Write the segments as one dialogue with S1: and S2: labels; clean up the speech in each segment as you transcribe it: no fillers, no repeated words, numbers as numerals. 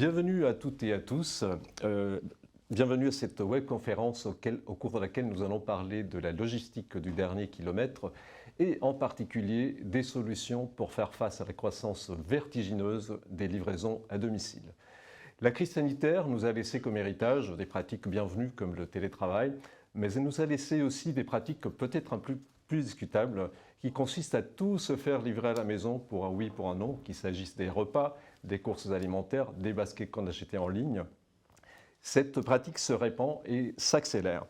S1: Bienvenue à toutes et à tous. Bienvenue à cette webconférence au cours de laquelle nous allons parler de la logistique du dernier kilomètre et en particulier des solutions pour faire face à la croissance vertigineuse des livraisons à domicile. La crise sanitaire nous a laissé comme héritage des pratiques bienvenues comme le télétravail, mais elle nous a laissé aussi des pratiques peut-être un peu plus discutables qui consistent à tout se faire livrer à la maison pour un oui, pour un non, qu'il s'agisse des repas, des courses alimentaires, des baskets qu'on achetait en ligne. Cette pratique se répand et s'accélère.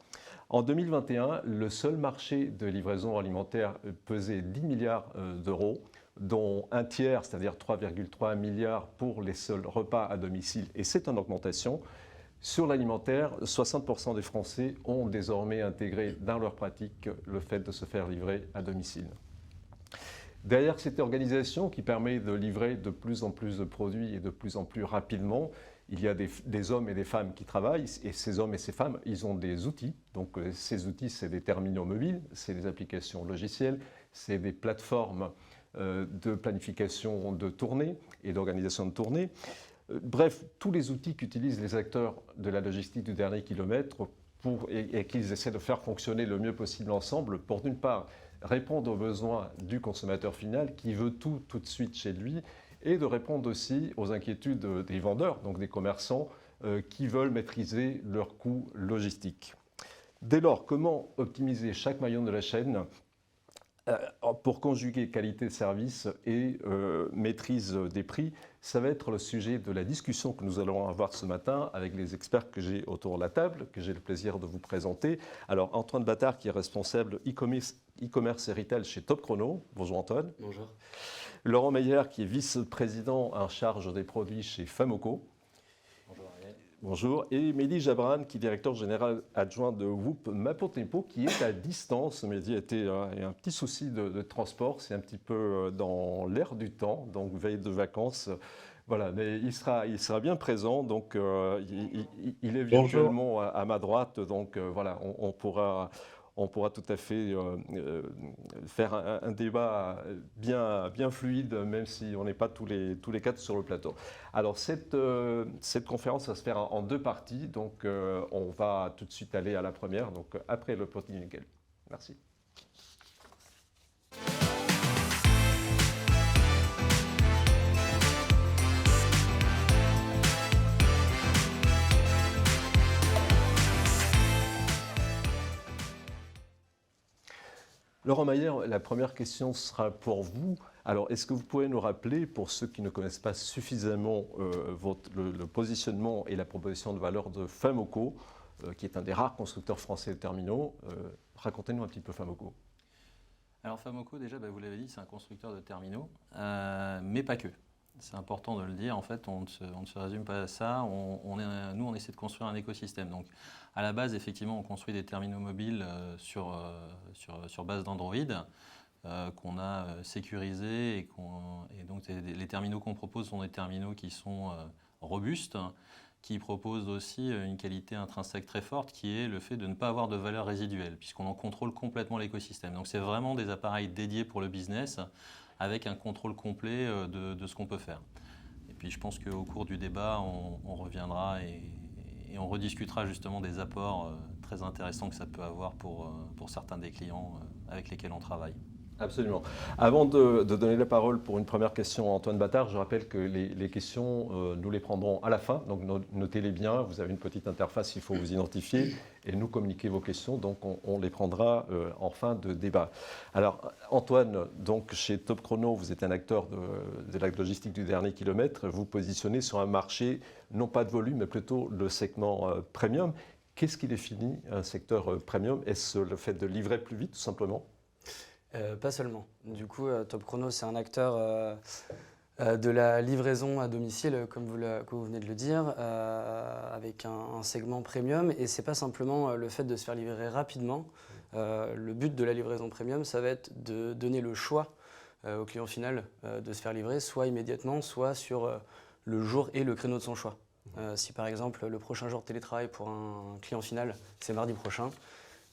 S1: En 2021, le seul marché de livraison alimentaire pesait 10 milliards d'euros, dont un tiers, c'est-à-dire 3,3 milliards pour les seuls repas à domicile, et c'est en augmentation. Sur l'alimentaire, 60% des Français ont désormais intégré dans leur pratique le fait de se faire livrer à domicile. Derrière cette organisation qui permet de livrer de plus en plus de produits et de plus en plus rapidement, il y a des hommes et des femmes qui travaillent, et ces hommes et ces femmes, ils ont des outils. Donc ces outils, c'est des terminaux mobiles, c'est des applications logicielles, c'est des plateformes de planification de tournées et d'organisation de tournées. Bref, tous les outils qu'utilisent les acteurs de la logistique du dernier kilomètre et qu'ils essaient de faire fonctionner le mieux possible ensemble pour, d'une part, répondre aux besoins du consommateur final qui veut tout de suite chez lui, et de répondre aussi aux inquiétudes des vendeurs, donc des commerçants, qui veulent maîtriser leurs coûts logistiques. Dès lors, comment optimiser chaque maillon de la chaîne pour conjuguer qualité de service et maîtrise des prix? Ça va être le sujet de la discussion que nous allons avoir ce matin avec les experts que j'ai autour de la table, que j'ai le plaisir de vous présenter. Alors, Antoine Battard, qui est responsable e-commerce et retail chez Top Chrono. Bonjour Antoine.
S2: Bonjour.
S1: Laurent Meyer, qui est vice-président en charge des produits chez Famoco.
S2: Bonjour Ariel.
S1: Bonjour. Et Mehdi Jabran, qui est directeur général adjoint de Whoop Mapo-Tempo, qui est à distance. Mehdi il y a un petit souci de transport, c'est un petit peu dans l'air du temps, donc veille de vacances. Voilà, mais il sera bien présent, donc il est virtuellement à ma droite, donc voilà, on pourra tout à fait faire un débat bien fluide, même si on n'est pas tous les quatre sur le plateau. Alors, cette conférence va se faire en deux parties, donc on va tout de suite aller à la première, donc après le petit nickel. Merci. Laurent Meyer, la première question sera pour vous. Alors, est-ce que vous pouvez nous rappeler, pour ceux qui ne connaissent pas suffisamment le positionnement et la proposition de valeur de Famoco, qui est un des rares constructeurs français de terminaux, racontez-nous un petit peu Famoco.
S2: Alors Famoco, déjà, vous l'avez dit, c'est un constructeur de terminaux, mais pas que. C'est important de le dire, en fait, on ne se résume pas à ça. Nous, on essaie de construire un écosystème. Donc, à la base, effectivement, on construit des terminaux mobiles sur base d'Android qu'on a sécurisés. Et donc, les terminaux qu'on propose sont des terminaux qui sont robustes, qui proposent aussi une qualité intrinsèque très forte, qui est le fait de ne pas avoir de valeur résiduelle, puisqu'on en contrôle complètement l'écosystème. Donc, c'est vraiment des appareils dédiés pour le business, avec un contrôle complet de ce qu'on peut faire. Et puis je pense qu'au cours du débat, on reviendra et on rediscutera justement des apports très intéressants que ça peut avoir pour certains des clients avec lesquels on travaille.
S1: Absolument. Avant de donner la parole pour une première question à Antoine Battard, je rappelle que les questions, nous les prendrons à la fin, donc notez-les bien, vous avez une petite interface, il faut vous identifier et nous communiquer vos questions, donc on les prendra en fin de débat. Alors Antoine, donc chez Top Chrono, vous êtes un acteur de la logistique du dernier kilomètre, vous positionnez sur un marché, non pas de volume, mais plutôt le segment premium. Qu'est-ce qui définit un secteur premium? Est-ce le fait de livrer plus vite, tout simplement?
S3: Pas seulement. Du coup, Top Chrono, c'est un acteur de la livraison à domicile, comme vous venez de le dire, avec un segment premium. Et ce n'est pas simplement le fait de se faire livrer rapidement. Le but de la livraison premium, ça va être de donner le choix au client final de se faire livrer, soit immédiatement, soit sur le jour et le créneau de son choix. Si par exemple, le prochain jour de télétravail pour un client final, c'est mardi prochain,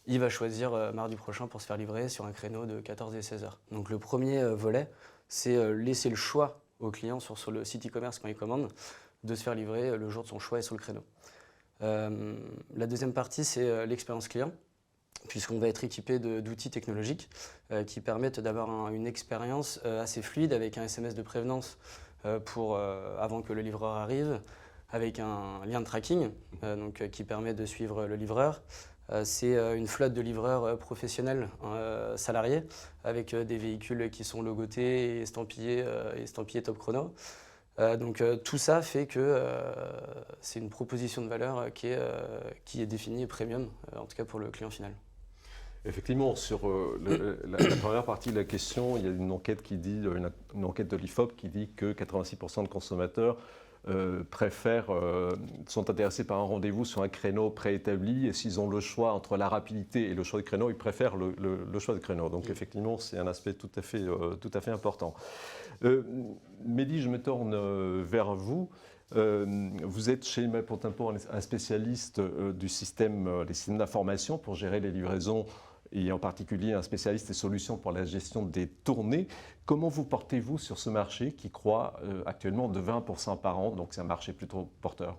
S3: il va choisir mardi prochain pour se faire livrer sur un créneau de 14 et 16 heures. Donc le premier volet, c'est laisser le choix au client sur le site e-commerce quand il commande, de se faire livrer le jour de son choix et sur le créneau. La deuxième partie, c'est l'expérience client, puisqu'on va être équipé d'outils technologiques qui permettent d'avoir une expérience assez fluide avec un SMS de prévenance avant que le livreur arrive, avec un lien de tracking qui permet de suivre le livreur. C'est une flotte de livreurs professionnels salariés avec des véhicules qui sont logotés et estampillés Top Chrono. Tout ça fait que c'est une proposition de valeur qui est définie premium, en tout cas pour le client final.
S1: Effectivement, sur la première partie de la question, il y a une enquête une enquête de l'IFOP qui dit que 86% de consommateurs sont intéressés par un rendez-vous sur un créneau préétabli, et s'ils ont le choix entre la rapidité et le choix de créneau, ils préfèrent le choix de créneau. Donc effectivement, c'est un aspect tout à fait important. Mehdi, je me tourne vers vous. Vous êtes chez Mapotempo un spécialiste des systèmes d'information pour gérer les livraisons, et en particulier un spécialiste des solutions pour la gestion des tournées. Comment vous portez-vous sur ce marché qui croît actuellement de 20% par an, donc c'est un marché plutôt porteur?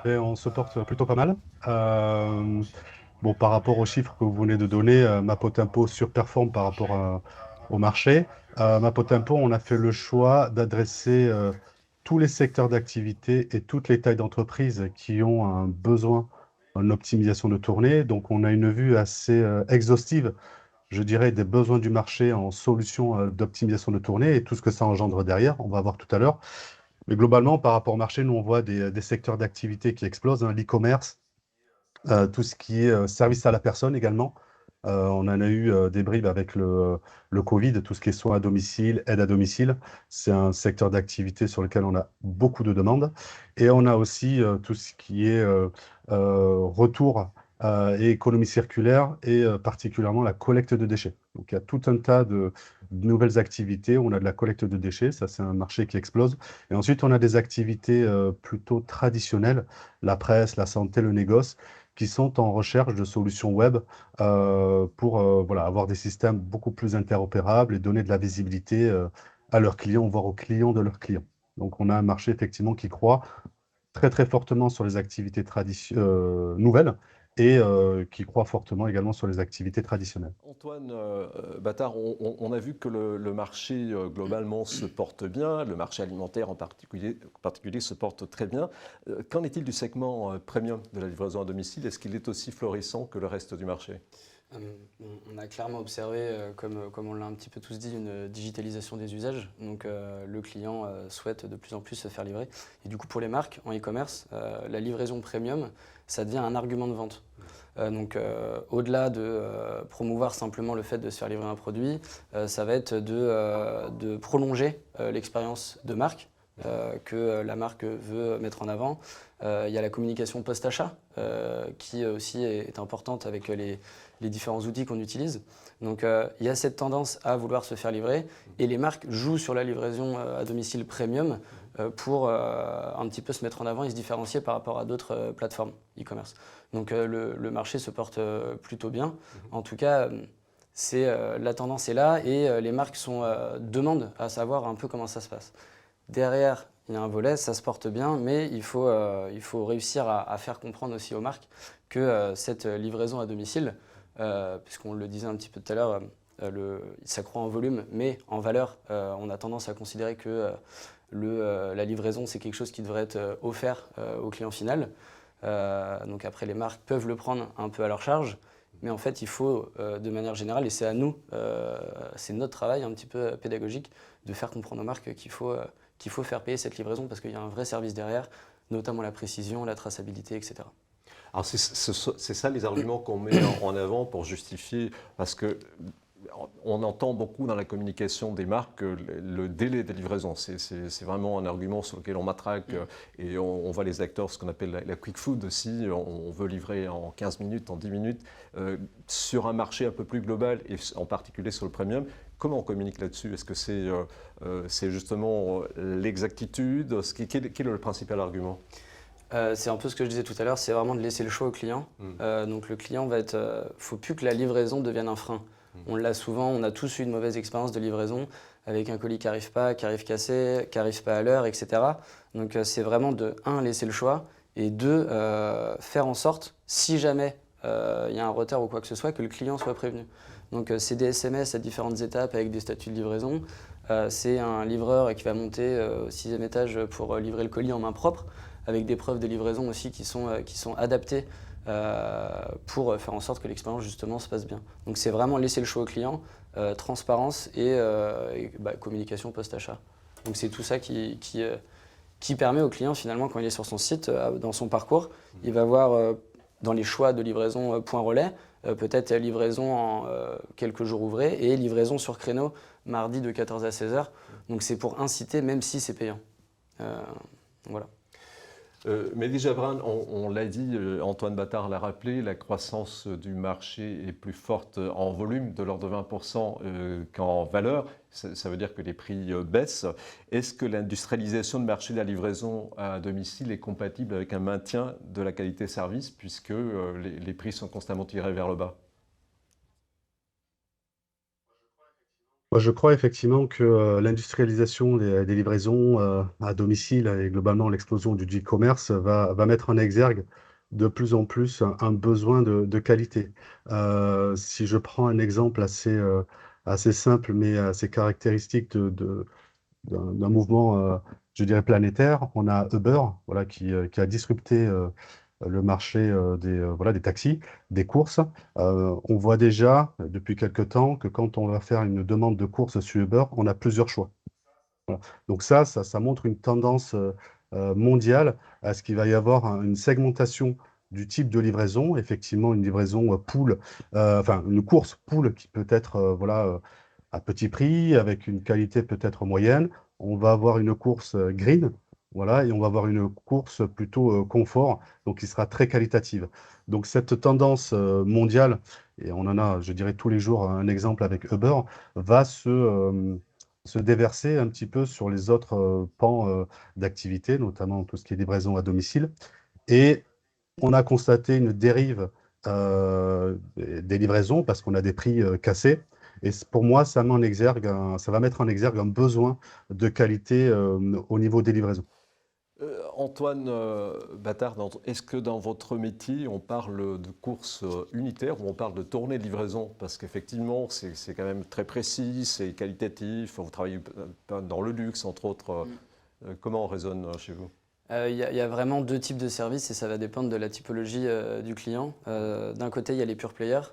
S4: Et on se porte plutôt pas mal. Par rapport aux chiffres que vous venez de donner, Mapotempo surperforme par rapport au marché. Mapotempo, on a fait le choix d'adresser tous les secteurs d'activité et toutes les tailles d'entreprises qui ont un besoin en optimisation de tournée. Donc, on a une vue assez exhaustive, je dirais, des besoins du marché en solutions d'optimisation de tournée et tout ce que ça engendre derrière. On va voir tout à l'heure. Mais globalement, par rapport au marché, nous, on voit des secteurs d'activité qui explosent, hein, l'e-commerce, tout ce qui est service à la personne également. On en a eu des bribes avec le Covid, tout ce qui est soins à domicile, aide à domicile. C'est un secteur d'activité sur lequel on a beaucoup de demandes. Et on a aussi tout ce qui est retour et économie circulaire, et particulièrement la collecte de déchets. Donc il y a tout un tas de nouvelles activités. On a de la collecte de déchets, ça c'est un marché qui explose. Et ensuite on a des activités plutôt traditionnelles, la presse, la santé, le négoce, qui sont en recherche de solutions web pour avoir des systèmes beaucoup plus interopérables et donner de la visibilité à leurs clients, voire aux clients de leurs clients. Donc on a un marché effectivement qui croît très très fortement sur les activités nouvelles et qui croît fortement également sur les activités traditionnelles.
S1: Antoine Battard, on a vu que le marché globalement se porte bien, le marché alimentaire en particulier se porte très bien. Qu'en est-il du segment premium de la livraison à domicile? Est-ce qu'il est aussi florissant que le reste du marché?
S3: On a clairement observé, comme on l'a un petit peu tous dit, une digitalisation des usages. Donc le client souhaite de plus en plus se faire livrer. Et du coup, pour les marques en e-commerce, la livraison premium, ça devient un argument de vente. Au-delà de promouvoir simplement le fait de se faire livrer un produit, ça va être de prolonger l'expérience de marque que la marque veut mettre en avant. Il y a la communication post-achat qui aussi est importante avec les différents outils qu'on utilise. Donc il y a cette tendance à vouloir se faire livrer, et les marques jouent sur la livraison à domicile premium pour un petit peu se mettre en avant et se différencier par rapport à d'autres plateformes e-commerce. Donc le marché se porte plutôt bien. En tout cas, la tendance est là, et les marques demandent à savoir un peu comment ça se passe. Derrière, il y a un volet, ça se porte bien, mais il faut réussir à faire comprendre aussi aux marques que cette livraison à domicile, puisqu'on le disait un petit peu tout à l'heure, ça croît en volume, mais en valeur, on a tendance à considérer que la livraison, c'est quelque chose qui devrait être offert au client final. Donc après, les marques peuvent le prendre un peu à leur charge, mais en fait, il faut, de manière générale, et c'est à nous, c'est notre travail un petit peu pédagogique, de faire comprendre aux marques qu'il faut faire payer cette livraison, parce qu'il y a un vrai service derrière, notamment la précision, la traçabilité, etc.
S1: Alors c'est ça les arguments qu'on met en avant pour justifier, parce que on entend beaucoup dans la communication des marques le délai de livraison. C'est vraiment un argument sur lequel on matraque, et on voit les acteurs, ce qu'on appelle la quick food aussi. On veut livrer en 15 minutes, en 10 minutes, sur un marché un peu plus global, et en particulier sur le premium. Comment on communique là-dessus? Est-ce que c'est justement l'exactitude? Quel est le principal argument?
S3: C'est un peu ce que je disais tout à l'heure, c'est vraiment de laisser le choix au client. Donc le client va faut plus que la livraison devienne un frein. On l'a souvent, on a tous eu une mauvaise expérience de livraison. avec un colis qui n'arrive pas, qui arrive cassé, qui n'arrive pas à l'heure, etc. Donc c'est vraiment de 1, laisser le choix, et 2, faire en sorte, si jamais il y a un retard ou quoi que ce soit, que le client soit prévenu. Donc c'est des SMS à différentes étapes avec des statuts de livraison. C'est un livreur qui va monter au 6e étage pour livrer le colis en main propre, avec des preuves de livraison aussi qui sont adaptées pour faire en sorte que l'expérience justement se passe bien. Donc c'est vraiment laisser le choix au client, transparence et communication post-achat. Donc c'est tout ça qui permet au client finalement, quand il est sur son site, dans son parcours, il va voir dans les choix de livraison point relais, peut-être livraison en quelques jours ouvrés et livraison sur créneau mardi de 14 à 16 heures. Donc c'est pour inciter, même si c'est payant. Voilà.
S1: Mehdi Jabran, on l'a dit, Antoine Battard l'a rappelé, la croissance du marché est plus forte en volume, de l'ordre de 20% qu'en valeur. Ça veut dire que les prix baissent. Est-ce que l'industrialisation du marché de la livraison à domicile est compatible avec un maintien de la qualité-service, puisque les prix sont constamment tirés vers le bas?
S4: Moi, je crois effectivement que l'industrialisation des livraisons à domicile et globalement l'explosion du e-commerce va mettre en exergue de plus en plus un besoin de qualité. Si je prends un exemple assez simple mais assez caractéristique d'un mouvement, je dirais planétaire, on a Uber, voilà, qui a disrupté le marché voilà, des taxis, des courses. On voit déjà depuis quelque temps que quand on va faire une demande de course sur Uber, on a plusieurs choix. Voilà. Donc ça montre une tendance mondiale à ce qu'il va y avoir une segmentation du type de livraison, effectivement une livraison pool, enfin une course pool qui peut être voilà, à petit prix, avec une qualité peut-être moyenne. On va avoir une course green, voilà, et on va avoir une course plutôt confort, donc qui sera très qualitative. Donc cette tendance mondiale, et on en a, je dirais, tous les jours un exemple avec Uber, va se déverser un petit peu sur les autres pans d'activité, notamment tout ce qui est livraison à domicile. Et on a constaté une dérive des livraisons parce qu'on a des prix cassés. Et pour moi, ça va mettre en exergue un besoin de qualité au niveau des livraisons.
S1: Antoine Battard, est-ce que dans votre métier, on parle de course unitaire ou on parle de tournée de livraison? Parce qu'effectivement, c'est quand même très précis, c'est qualitatif, vous travaillez dans le luxe, entre autres. Comment on raisonne chez vous?
S3: Il y a vraiment 2 types de services et ça va dépendre de la typologie du client. D'un côté, il y a les pure players,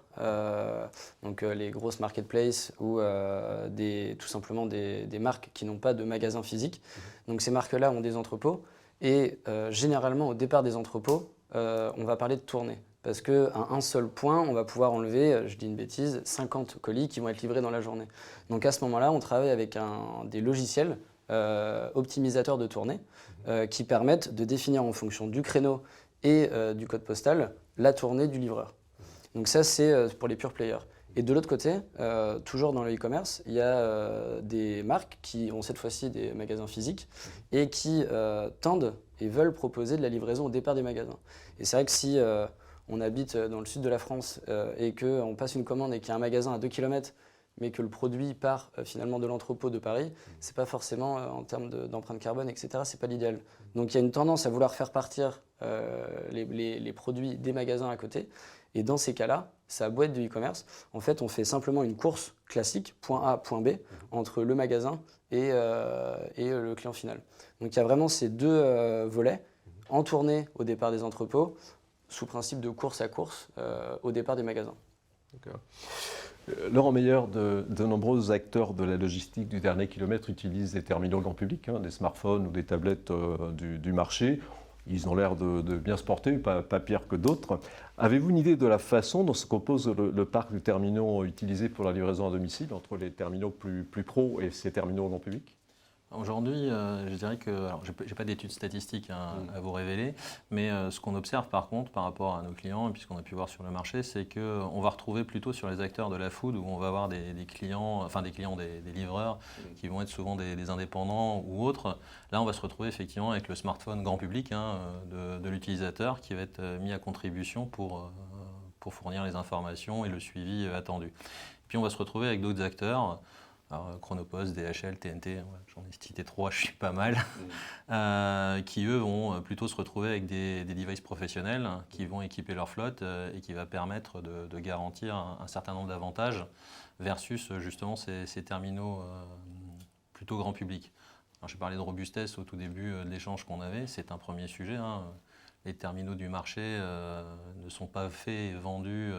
S3: donc les grosses marketplaces ou tout simplement des marques qui n'ont pas de magasin physique. Donc ces marques-là ont des entrepôts et généralement au départ des entrepôts, on va parler de tournée. Parce qu'à un seul point, on va pouvoir enlever, je dis une bêtise, 50 colis qui vont être livrés dans la journée. Donc à ce moment-là, on travaille avec des logiciels optimisateurs de tournée qui permettent de définir en fonction du créneau et du code postal la tournée du livreur. Donc ça, c'est pour les pure players. Et de l'autre côté, toujours dans le e-commerce, il y a des marques qui ont cette fois-ci des magasins physiques et qui tendent et veulent proposer de la livraison au départ des magasins. Et c'est vrai que si on habite dans le sud de la France et qu'on passe une commande et qu'il y a un magasin à 2 km, mais que le produit part finalement de l'entrepôt de Paris, c'est pas forcément en termes d'empreinte carbone, etc., c'est pas l'idéal. Donc il y a une tendance à vouloir faire partir les produits des magasins à côté. Et dans ces cas-là, ça a beau être du e-commerce, en fait, on fait simplement une course classique, point A, point B, entre le magasin et le client final. Donc il y a vraiment ces 2 volets, en tournée au départ des entrepôts, sous principe de course à course au départ des magasins.
S1: D'accord. Laurent Meyer, de nombreux acteurs de la logistique du dernier kilomètre utilisent des terminaux grand public, des smartphones ou des tablettes du marché. Ils ont l'air de bien se porter, pas pire que d'autres. Avez-vous une idée de la façon dont se compose le parc de terminaux utilisés pour la livraison à domicile, entre les terminaux plus pros et ces terminaux grand public?
S2: Aujourd'hui, je dirais que, alors je n'ai pas d'études statistiques à vous révéler, mais ce qu'on observe par contre par rapport à nos clients, et puis ce qu'on a pu voir sur le marché, c'est qu'on va retrouver plutôt sur les acteurs de la food où on va avoir des clients, des livreurs qui vont être souvent des indépendants ou autres. Là, on va se retrouver effectivement avec le smartphone grand public de l'utilisateur qui va être mis à contribution pour fournir les informations et le suivi attendu. Puis on va se retrouver avec d'autres acteurs. Alors, Chronopost, DHL, TNT, ouais, j'en ai cité 3, je suis pas mal, qui eux vont plutôt se retrouver avec des devices professionnels qui vont équiper leur flotte et qui va permettre de garantir un certain nombre d'avantages versus justement ces terminaux plutôt grand public. Alors, j'ai parlé de robustesse au tout début de l'échange qu'on avait, c'est un premier sujet, hein. Les terminaux du marché ne sont pas faits et vendus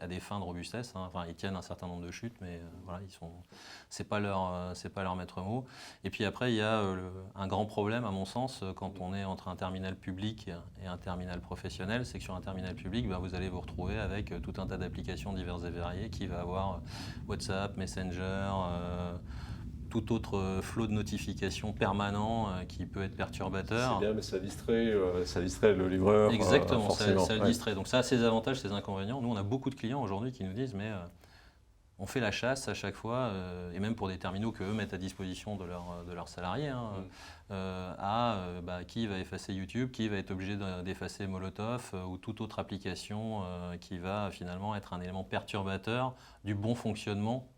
S2: à des fins de robustesse, hein. Enfin, ils tiennent un certain nombre de chutes, mais voilà, c'est pas leur maître mot. Et puis après, il y a un grand problème, à mon sens, quand on est entre un terminal public et un terminal professionnel, c'est que sur un terminal public, vous allez vous retrouver avec tout un tas d'applications diverses et variées qui va avoir WhatsApp, Messenger, tout autre flot de notifications permanent qui peut être perturbateur.
S1: C'est bien, mais ça distrait le livreur.
S2: Exactement,
S1: forcément.
S2: ça le distrait. Donc ça a ses avantages, ses inconvénients. Nous, on a beaucoup de clients aujourd'hui qui nous disent, mais on fait la chasse à chaque fois, et même pour des terminaux qu'eux mettent à disposition de leurs salariés, hein, qui va effacer YouTube, qui va être obligé d'effacer Molotov ou toute autre application qui va finalement être un élément perturbateur du bon fonctionnement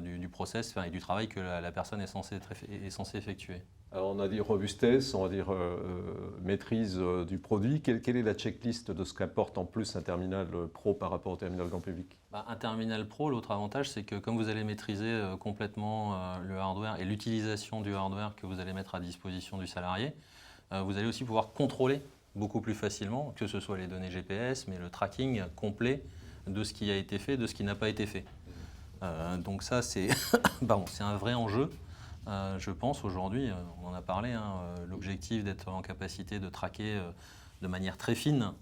S2: du process et du travail que la personne est censée effectuer.
S1: Alors on a dit robustesse, on va dire maîtrise du produit. Quelle est la checklist de ce qu'apporte en plus un terminal pro par rapport au terminal grand public?
S2: Un terminal pro, l'autre avantage, c'est que comme vous allez maîtriser complètement le hardware et l'utilisation du hardware que vous allez mettre à disposition du salarié, vous allez aussi pouvoir contrôler beaucoup plus facilement, que ce soit les données GPS, mais le tracking complet de ce qui a été fait, de ce qui n'a pas été fait. Donc ça, c'est c'est un vrai enjeu. Je pense aujourd'hui, on en a parlé, hein, l'objectif d'être en capacité de traquer de manière très fine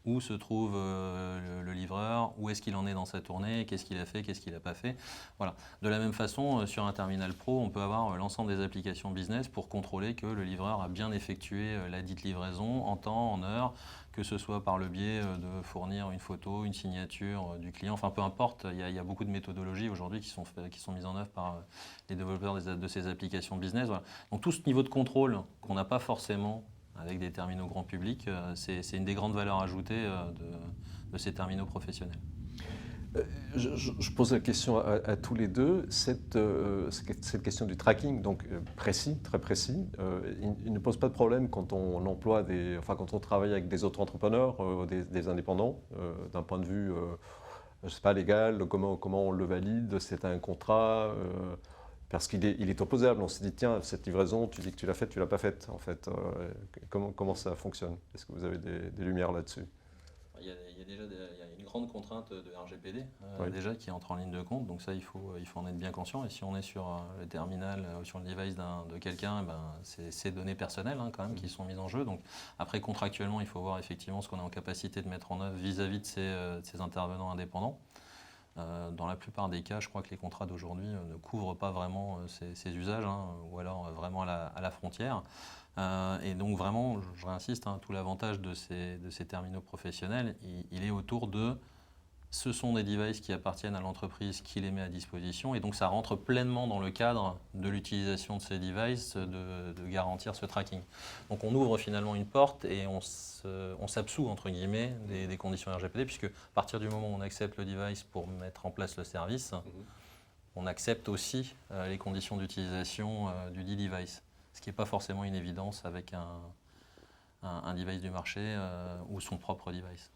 S2: où se trouve le livreur, où est-ce qu'il en est dans sa tournée, qu'est-ce qu'il a fait, qu'est-ce qu'il n'a pas fait. Voilà. De la même façon, sur un terminal pro, on peut avoir l'ensemble des applications business pour contrôler que le livreur a bien effectué la dite livraison en temps, en heure, que ce soit par le biais de fournir une photo, une signature du client, enfin peu importe, il y a beaucoup de méthodologies aujourd'hui qui sont mises en œuvre par les développeurs de ces applications business. Voilà. Donc tout ce niveau de contrôle qu'on n'a pas forcément avec des terminaux grand public, c'est une des grandes valeurs ajoutées de ces terminaux professionnels.
S1: Je pose la question à tous les deux. Cette question du tracking, donc précis, très précis, il ne pose pas de problème quand on emploie quand on travaille avec des autres entrepreneurs, des indépendants, d'un point de vue, je sais pas, légal, comment on le valide, c'est un contrat, parce qu'il est opposable. On s'est dit, tiens, cette livraison, tu dis que tu l'as faite, tu l'as pas faite, en fait. Comment ça fonctionne? Est-ce que vous avez des lumières là-dessus?
S2: Il y a déjà une grande contrainte de RGPD
S1: Oui.
S2: déjà qui entre en ligne de compte, donc ça il faut en être bien conscient. Et si on est sur le terminal ou sur le device de quelqu'un, c'est ces données personnelles quand même qui sont mises en jeu. Donc après contractuellement, il faut voir effectivement ce qu'on est en capacité de mettre en œuvre vis-à-vis de ces intervenants indépendants. Dans la plupart des cas, je crois que les contrats d'aujourd'hui ne couvrent pas vraiment ces usages, ou alors vraiment à la frontière. Et donc vraiment, je réinsiste, tout l'avantage de ces terminaux professionnels, il est autour de ce sont des devices qui appartiennent à l'entreprise qui les met à disposition, et donc ça rentre pleinement dans le cadre de l'utilisation de ces devices, de garantir ce tracking. Donc on ouvre finalement une porte et on s'absout entre guillemets des conditions RGPD, puisque à partir du moment où on accepte le device pour mettre en place le service, on accepte aussi les conditions d'utilisation du dit device. Ce qui n'est pas forcément une évidence avec un device du marché ou son propre device.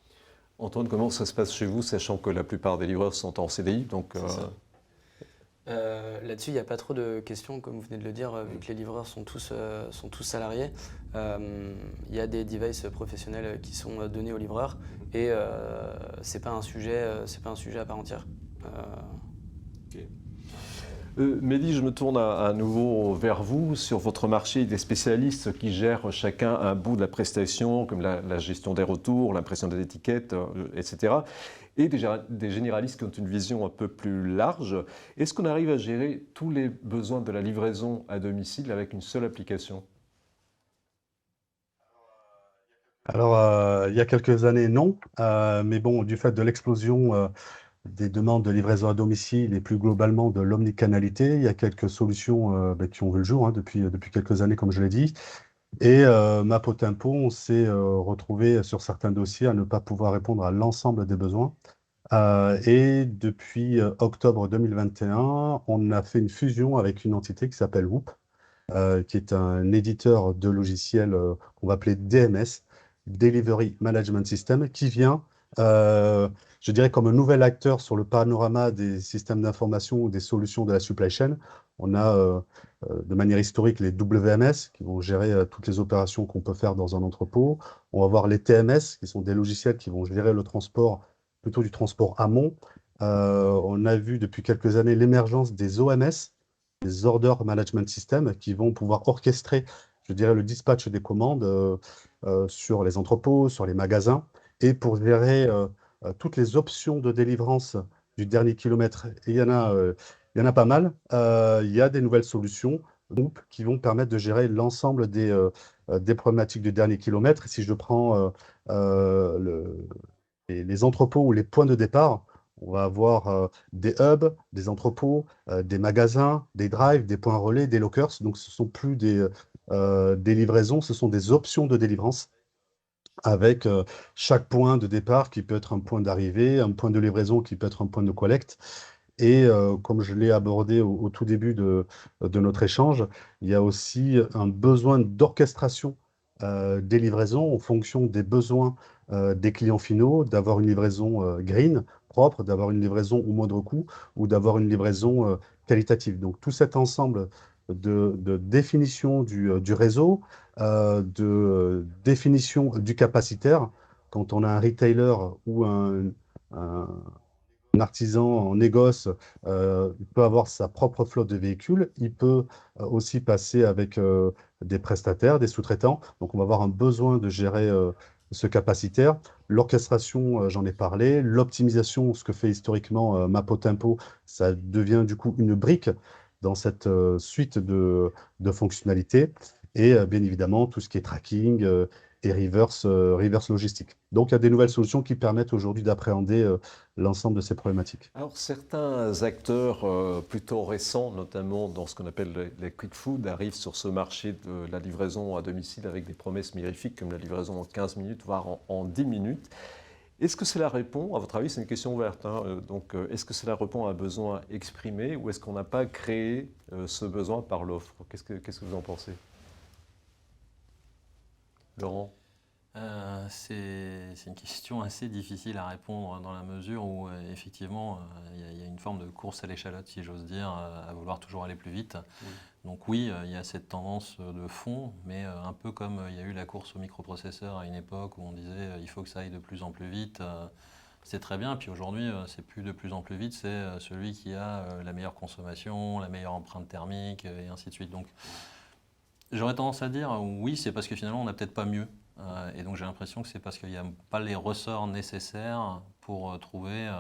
S1: Antoine, comment ça se passe chez vous, sachant que la plupart des livreurs sont en CDI, donc,
S3: Là-dessus, il n'y a pas trop de questions, comme vous venez de le dire, vu que les livreurs sont tous salariés. Il y a des devices professionnels qui sont donnés aux livreurs et c'est pas un sujet à part entière.
S1: Mehdi, je me tourne à nouveau vers vous. Sur votre marché, des spécialistes qui gèrent chacun un bout de la prestation, comme la gestion des retours, l'impression des étiquettes, etc. Et des généralistes qui ont une vision un peu plus large. Est-ce qu'on arrive à gérer tous les besoins de la livraison à domicile avec une seule application?
S4: Alors, il y a quelques années, non. Mais bon, du fait de l'explosion des demandes de livraison à domicile et plus globalement de l'omnicanalité, il y a quelques solutions qui ont vu le jour depuis quelques années, comme je l'ai dit. Et Mapotempo, on s'est retrouvé sur certains dossiers à ne pas pouvoir répondre à l'ensemble des besoins. Et depuis octobre 2021, on a fait une fusion avec une entité qui s'appelle Whoop, qui est un éditeur de logiciels qu'on va appeler DMS, Delivery Management System, qui vient, je dirais, comme un nouvel acteur sur le panorama des systèmes d'information ou des solutions de la supply chain. On a de manière historique les WMS qui vont gérer toutes les opérations qu'on peut faire dans un entrepôt. On va voir les TMS qui sont des logiciels qui vont gérer le transport, plutôt du transport amont. On a vu depuis quelques années l'émergence des OMS, des Order Management Systems, qui vont pouvoir orchestrer, je dirais, le dispatch des commandes sur les entrepôts, sur les magasins, et pour gérer toutes les options de délivrance du dernier kilomètre. Et il y en a pas mal. Il y a des nouvelles solutions qui vont permettre de gérer l'ensemble des problématiques du dernier kilomètre. Si je prends les entrepôts ou les points de départ, on va avoir des hubs, des entrepôts, des magasins, des drives, des points relais, des lockers. Donc, ce ne sont plus des livraisons, ce sont des options de délivrance avec chaque point de départ qui peut être un point d'arrivée, un point de livraison qui peut être un point de collecte. Et comme je l'ai abordé au tout début de notre échange, il y a aussi un besoin d'orchestration des livraisons en fonction des besoins des clients finaux, d'avoir une livraison green, propre, d'avoir une livraison au moindre coût ou d'avoir une livraison qualitative. Donc tout cet ensemble de définition du réseau, de définition du capacitaire, quand on a un retailer ou un artisan en négoce, il peut avoir sa propre flotte de véhicules, il peut aussi passer avec des prestataires, des sous-traitants. Donc on va avoir un besoin de gérer ce capacitaire. L'orchestration, j'en ai parlé. L'optimisation, ce que fait historiquement Mapo-Tempo, ça devient du coup une brique dans cette suite de fonctionnalités. Et bien évidemment, tout ce qui est tracking et reverse logistique. Donc il y a des nouvelles solutions qui permettent aujourd'hui d'appréhender l'ensemble de ces problématiques.
S1: Alors certains acteurs plutôt récents, notamment dans ce qu'on appelle les quick food, arrivent sur ce marché de la livraison à domicile avec des promesses mirifiques comme la livraison en 15 minutes, voire en 10 minutes. Est-ce que cela répond, à votre avis, c'est une question ouverte, hein, donc est-ce que cela répond à un besoin exprimé ou est-ce qu'on n'a pas créé ce besoin par l'offre? Qu'est-ce que vous en pensez? Laurent?
S2: C'est une question assez difficile à répondre dans la mesure où effectivement il y a une forme de course à l'échalote, si j'ose dire, à vouloir toujours aller plus vite. Oui. Donc oui, il y a cette tendance de fond, mais un peu comme il y a eu la course aux microprocesseurs à une époque où on disait il faut que ça aille de plus en plus vite. C'est très bien, puis aujourd'hui c'est plus de plus en plus vite, c'est celui qui a la meilleure consommation, la meilleure empreinte thermique et ainsi de suite. Donc j'aurais tendance à dire oui, c'est parce que finalement on n'a peut-être pas mieux. Et donc j'ai l'impression que c'est parce qu'il n'y a pas les ressorts nécessaires pour trouver,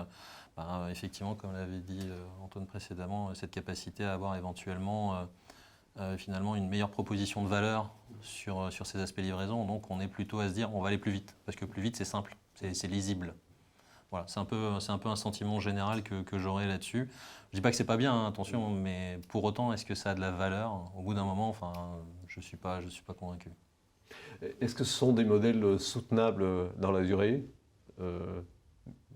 S2: effectivement, comme l'avait dit Antoine précédemment, cette capacité à avoir éventuellement finalement une meilleure proposition de valeur sur ces aspects livraison. Donc on est plutôt à se dire on va aller plus vite, parce que plus vite c'est simple, c'est lisible. Voilà, c'est un peu un sentiment général que j'aurais là-dessus. Je ne dis pas que c'est pas bien, hein, attention, mais pour autant, est-ce que ça a de la valeur? Au bout d'un moment, enfin, je suis pas convaincu.
S1: Est-ce que ce sont des modèles soutenables dans la durée?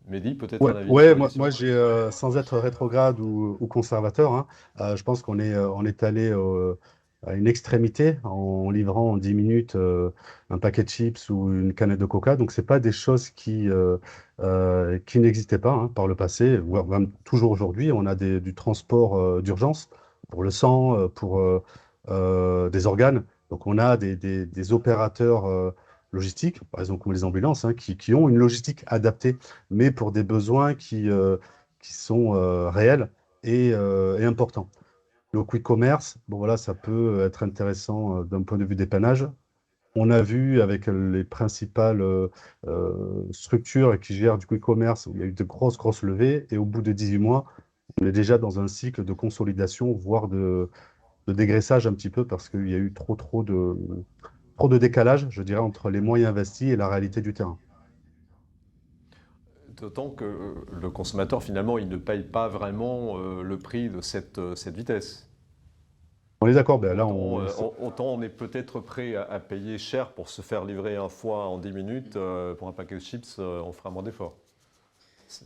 S1: Mehdi, peut-être un avis
S4: Ouais,
S1: sur
S4: moi j'ai, sans être rétrograde ou conservateur, hein, je pense qu'on est allé à une extrémité en livrant en 10 minutes un paquet de chips ou une canette de coca. Donc, c'est pas des choses qui n'existaient pas hein, par le passé, ou même toujours aujourd'hui. On a du transport d'urgence pour le sang, pour des organes. Donc, on a des opérateurs logistiques, par exemple comme les ambulances, hein, qui ont une logistique adaptée mais pour des besoins qui sont réels et importants. Le quick commerce, bon voilà, ça peut être intéressant d'un point de vue dépannage. On a vu avec les principales structures qui gèrent du quick commerce où il y a eu de grosses levées et au bout de 18 mois, on est déjà dans un cycle de consolidation, voire de dégraissage un petit peu parce qu'il y a eu trop de décalage, je dirais, entre les moyens investis et la réalité du terrain.
S1: D'autant que le consommateur, finalement, il ne paye pas vraiment le prix de cette vitesse.
S4: On est d'accord, ben là,
S1: Autant on est peut-être prêt à payer cher pour se faire livrer un foie en 10 minutes, pour un paquet de chips, on fera moins d'efforts.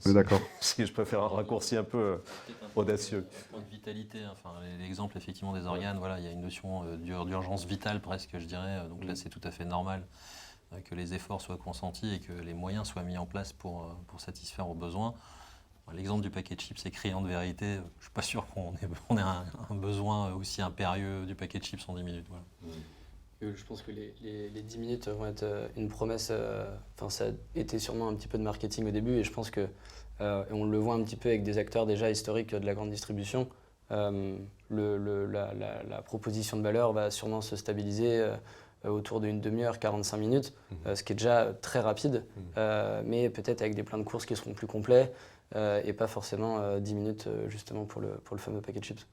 S4: On est d'accord.
S1: Si je peux faire un raccourci un peu audacieux.
S2: Point de vitalité, enfin, l'exemple effectivement des organes, voilà, il y a une notion d'urgence vitale presque, je dirais. Donc là, c'est tout à fait normal que les efforts soient consentis et que les moyens soient mis en place pour satisfaire aux besoins. L'exemple du paquet de chips est criant de vérité. Je ne suis pas sûr qu'on ait un besoin aussi impérieux du paquet de chips en 10 minutes. Voilà.
S3: Je pense que les 10 minutes vont être une promesse. Enfin, ça a été sûrement un petit peu de marketing au début, et je pense que on le voit un petit peu avec des acteurs déjà historiques de la grande distribution. La proposition de valeur va sûrement se stabiliser autour d'une demi-heure, 45 minutes, ce qui est déjà très rapide, mais peut-être avec des plans de courses qui seront plus complets et pas forcément 10 minutes justement pour le fameux paquet de chips.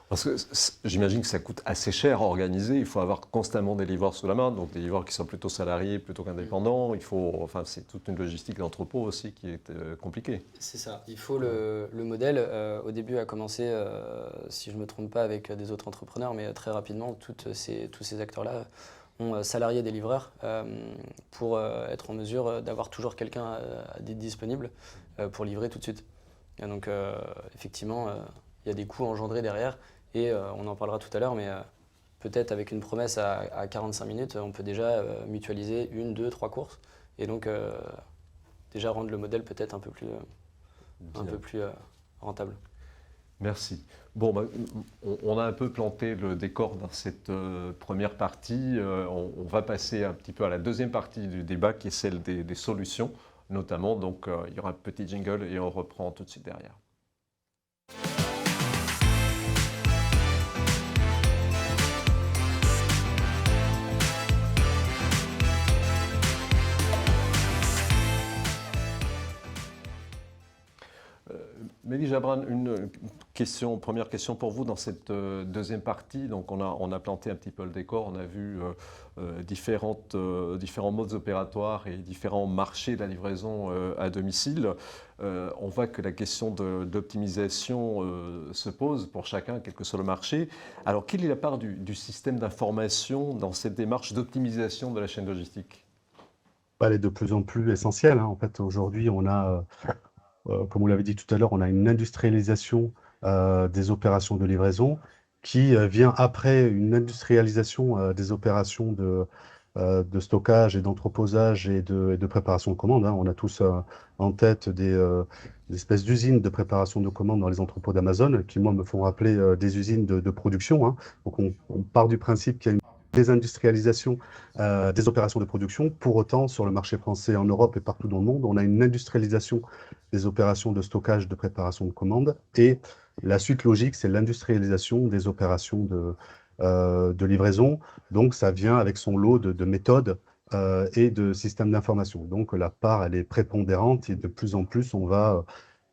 S1: Parce que j'imagine que ça coûte assez cher à organiser. Il faut avoir constamment des livreurs sous la main, donc des livreurs qui sont plutôt salariés plutôt qu'indépendants. Enfin, c'est toute une logistique d'entrepôt aussi qui est compliquée.
S3: C'est ça. Il faut le modèle. Au début a commencé, si je ne me trompe pas, avec des autres entrepreneurs, mais très rapidement, tous ces acteurs-là ont salarié des livreurs pour être en mesure d'avoir toujours quelqu'un disponible pour livrer tout de suite. Et donc, effectivement, il y a des coûts engendrés derrière. Et on en parlera tout à l'heure, mais peut-être avec une promesse à 45 minutes, on peut déjà mutualiser 1, 2, 3 courses. Et donc, déjà rendre le modèle peut-être un peu plus rentable.
S1: Merci. Bon, on a un peu planté le décor dans cette première partie. On va passer un petit peu à la deuxième partie du débat, qui est celle des solutions, notamment. Donc, il y aura un petit jingle et on reprend tout de suite derrière. Mélie Jabran, première question pour vous dans cette deuxième partie. Donc on a planté un petit peu le décor, on a vu différents modes opératoires et différents marchés de la livraison à domicile. On voit que la question d'optimisation se pose pour chacun, quel que soit le marché. Alors quelle est la part du système d'information dans cette démarche d'optimisation de la chaîne logistique ?
S4: Elle est de plus en plus essentielle, hein. En fait, aujourd'hui, on a... comme vous l'avez dit tout à l'heure, on a une industrialisation des opérations de livraison qui vient après une industrialisation des opérations de stockage et d'entreposage et de préparation de commandes, hein. On a tous en tête des espèces d'usines de préparation de commandes dans les entrepôts d'Amazon qui, moi, me font rappeler des usines de production, hein. Donc, on part du principe qu'il y a une désindustrialisation des opérations de production. Pour autant, sur le marché français, en Europe et partout dans le monde, on a une industrialisation des opérations de stockage, de préparation de commandes. Et la suite logique, c'est l'industrialisation des opérations de livraison. Donc, ça vient avec son lot de méthodes et de systèmes d'information. Donc, la part, elle est prépondérante et de plus en plus, on va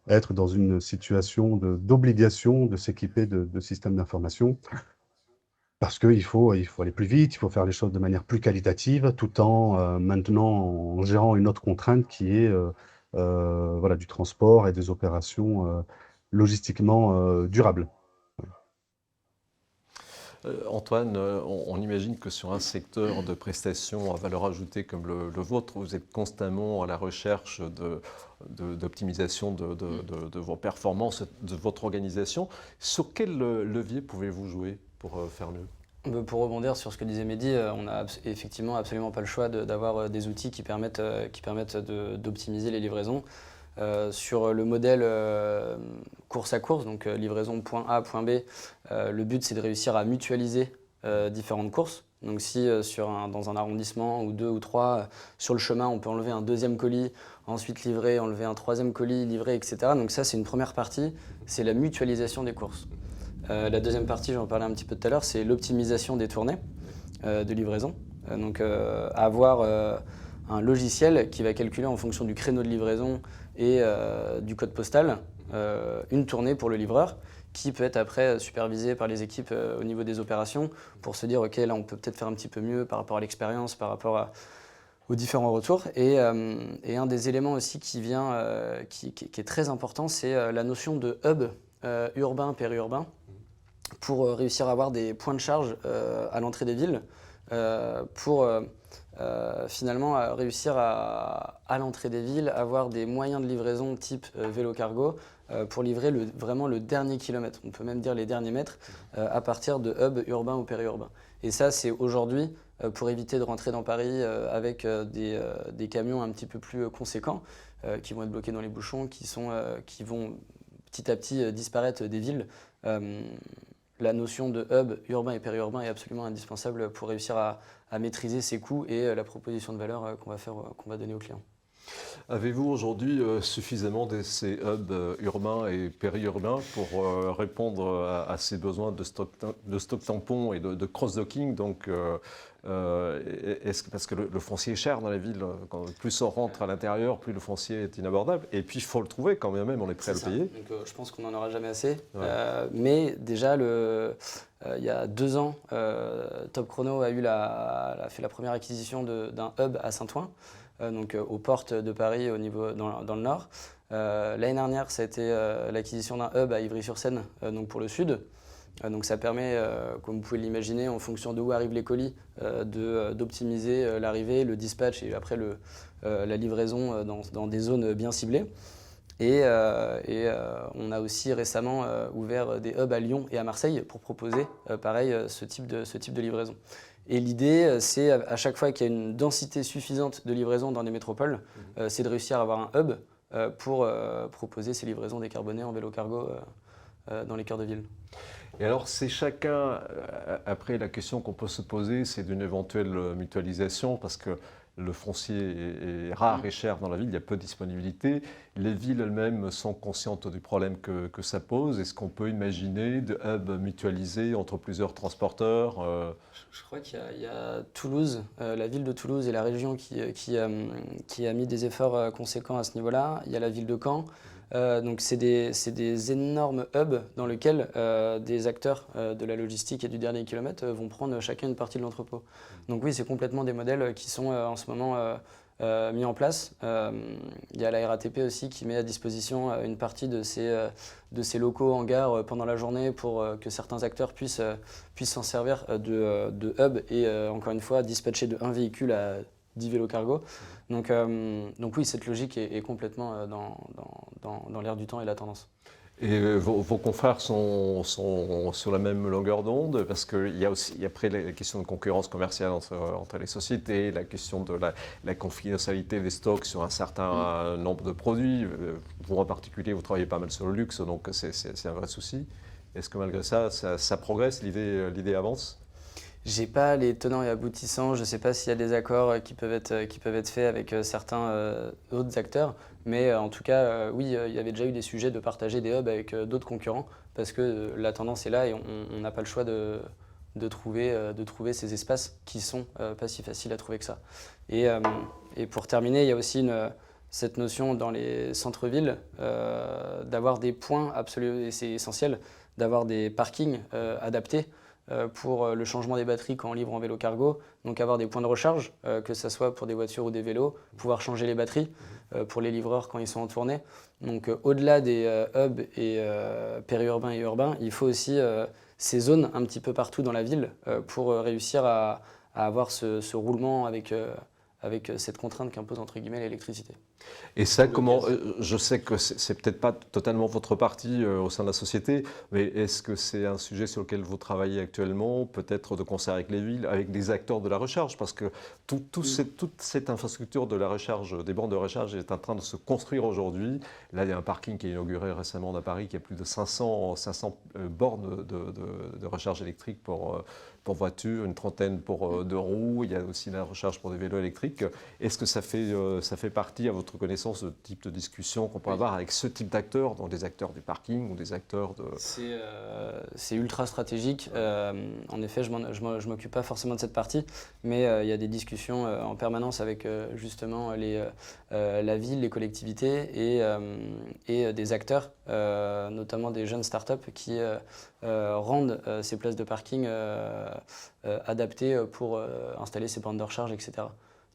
S4: être dans une situation d'obligation de s'équiper de systèmes d'information. Parce qu'il faut aller plus vite, il faut faire les choses de manière plus qualitative, tout en maintenant en gérant une autre contrainte qui est voilà, du transport et des opérations logistiquement durables.
S1: Antoine, on imagine que sur un secteur de prestations à valeur ajoutée comme le vôtre, vous êtes constamment à la recherche d'optimisation de vos performances, de votre organisation. Sur quel levier pouvez-vous jouer pour faire mieux ?
S3: Pour rebondir sur ce que disait Mehdi, on n'a effectivement absolument pas le choix d'avoir des outils qui permettent d'optimiser les livraisons. Sur le modèle course à course, donc livraison point A, point B, le but c'est de réussir à mutualiser différentes courses. Donc si dans un arrondissement ou 2 ou 3, sur le chemin on peut enlever un deuxième colis, ensuite livrer, enlever un troisième colis, livrer, etc. Donc ça c'est une première partie, c'est la mutualisation des courses. La deuxième partie, j'en parlais un petit peu tout à l'heure, c'est l'optimisation des tournées de livraison. Donc avoir un logiciel qui va calculer en fonction du créneau de livraison et du code postal une tournée pour le livreur qui peut être après supervisée par les équipes au niveau des opérations pour se dire ok, là on peut peut-être faire un petit peu mieux par rapport à l'expérience, par rapport aux différents retours. Et un des éléments aussi qui est très important, c'est la notion de hub urbain, périurbain, pour réussir à avoir des points de charge à l'entrée des villes pour finalement réussir à l'entrée des villes, avoir des moyens de livraison type vélo-cargo pour livrer vraiment le dernier kilomètre, on peut même dire les derniers mètres, à partir de hubs urbains ou périurbains. Et ça, c'est aujourd'hui pour éviter de rentrer dans Paris avec des camions un petit peu plus conséquents qui vont être bloqués dans les bouchons, qui vont petit à petit disparaître des villes. La notion de hub urbain et périurbain est absolument indispensable pour réussir à maîtriser ses coûts et la proposition de valeur qu'on va donner aux clients.
S1: Avez-vous aujourd'hui suffisamment de ces hubs urbains et périurbains pour répondre à ces besoins de stock tampon et de cross-docking? Donc, parce que le foncier est cher dans la ville, plus on rentre à l'intérieur, plus le foncier est inabordable. Et puis il faut le trouver quand même, on est prêt à le payer.
S3: Donc, je pense qu'on n'en aura jamais assez.
S1: Ouais.
S3: Mais déjà, il y a 2 ans, Top Chrono a fait la première acquisition d'un hub à Saint-Ouen. Donc aux portes de Paris dans le nord. L'année dernière, ça a été l'acquisition d'un hub à Ivry-sur-Seine, donc pour le sud. Donc ça permet, comme vous pouvez l'imaginer, en fonction de où arrivent les colis, d'optimiser l'arrivée, le dispatch et après la livraison dans des zones bien ciblées. Et on a aussi récemment ouvert des hubs à Lyon et à Marseille pour proposer, pareil, ce type de livraison. Et l'idée, c'est à chaque fois qu'il y a une densité suffisante de livraison dans des métropoles, c'est de réussir à avoir un hub pour proposer ces livraisons décarbonées en vélo-cargo dans les cœurs de ville.
S1: Et alors, c'est chacun, après la question qu'on peut se poser, c'est d'une éventuelle mutualisation, parce que le foncier est rare et cher dans la ville, il y a peu de disponibilité. Les villes elles-mêmes sont conscientes du problème que ça pose. Est-ce qu'on peut imaginer de hubs mutualisés entre plusieurs transporteurs
S3: Je crois qu'il y a Toulouse, la ville de Toulouse et la région qui a mis des efforts conséquents à ce niveau-là. Il y a la ville de Caen. Donc c'est des énormes hubs dans lesquels des acteurs de la logistique et du dernier kilomètre vont prendre chacun une partie de l'entrepôt. Donc oui, c'est complètement des modèles qui sont en ce moment mis en place. Il y a la RATP aussi qui met à disposition une partie de ces locaux en gare pendant la journée pour que certains acteurs puissent s'en servir de hub et encore une fois dispatcher de un véhicule à 10 vélos cargo. Donc oui, cette logique est complètement dans l'air du temps et la tendance.
S1: Et vos confrères sont sur la même longueur d'onde, parce qu'il y a aussi, après la question de concurrence commerciale entre les sociétés, la question de la confidentialité des stocks sur un certain nombre de produits. Vous en particulier, vous travaillez pas mal sur le luxe, donc c'est un vrai souci. Est-ce que malgré ça, ça progresse, l'idée avance ?
S3: J'ai pas les tenants et aboutissants, je ne sais pas s'il y a des accords qui peuvent être faits avec certains autres acteurs, mais en tout cas, oui, il y avait déjà eu des sujets de partager des hubs avec d'autres concurrents, parce que la tendance est là et on n'a pas le choix de trouver ces espaces qui sont pas si faciles à trouver que ça. Et pour terminer, il y a aussi cette notion dans les centres-villes d'avoir des points absolument, et c'est essentiel, d'avoir des parkings adaptés pour le changement des batteries quand on livre en vélo cargo, donc avoir des points de recharge, que ce soit pour des voitures ou des vélos, pouvoir changer les batteries pour les livreurs quand ils sont en tournée. Donc au-delà des hubs et périurbains et urbains, il faut aussi ces zones un petit peu partout dans la ville pour réussir à avoir ce roulement avec cette contrainte qu'impose entre guillemets l'électricité.
S1: Et ça, comment je sais que c'est peut-être pas totalement votre partie au sein de la société, mais est-ce que c'est un sujet sur lequel vous travaillez actuellement, peut-être de concert avec les villes, avec des acteurs de la recharge, parce que toute cette infrastructure de la recharge, des bornes de recharge est en train de se construire aujourd'hui. Là, il y a un parking qui est inauguré récemment à Paris, qui a plus de 500 bornes de recharge électrique pour voitures, une trentaine pour 2 roues. Il y a aussi la recharge pour des vélos électriques. Est-ce que ça fait partie, à votre connaissance, de type de discussion qu'on peut avoir avec ce type d'acteurs, donc des acteurs du parking ou des acteurs de...
S3: C'est ultra stratégique. En effet, je ne m'occupe pas forcément de cette partie, mais il y a des discussions en permanence avec justement la ville, les collectivités et des acteurs, notamment des jeunes startups qui rendent ces places de parking adaptées pour installer ces bornes de recharge, etc.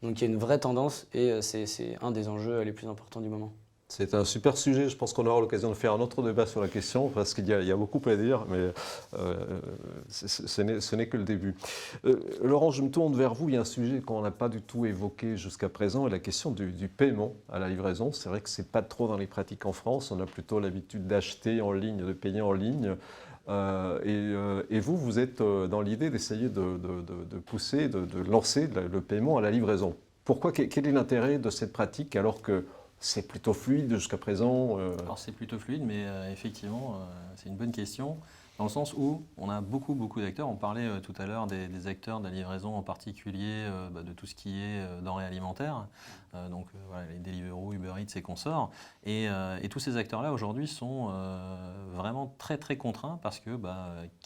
S3: Donc il y a une vraie tendance et c'est un des enjeux les plus importants du moment.
S1: C'est un super sujet. Je pense qu'on aura l'occasion de faire un autre débat sur la question parce qu'il y a beaucoup à dire, mais ce n'est que le début. Laurent, je me tourne vers vous. Il y a un sujet qu'on n'a pas du tout évoqué jusqu'à présent, la question du paiement à la livraison. C'est vrai que ce n'est pas trop dans les pratiques en France. On a plutôt l'habitude d'acheter en ligne, de payer en ligne. Et vous êtes dans l'idée d'essayer de pousser, de lancer le paiement à la livraison. Pourquoi? Quel est l'intérêt de cette pratique alors que c'est plutôt fluide jusqu'à présent?
S2: Alors c'est plutôt fluide, mais effectivement, c'est une bonne question, dans le sens où on a beaucoup d'acteurs. On parlait tout à l'heure des acteurs de la livraison, en particulier de tout ce qui est denrées alimentaires, donc voilà, les Deliveroo, Uber Eats et consorts. Et tous ces acteurs-là aujourd'hui sont vraiment très contraints parce que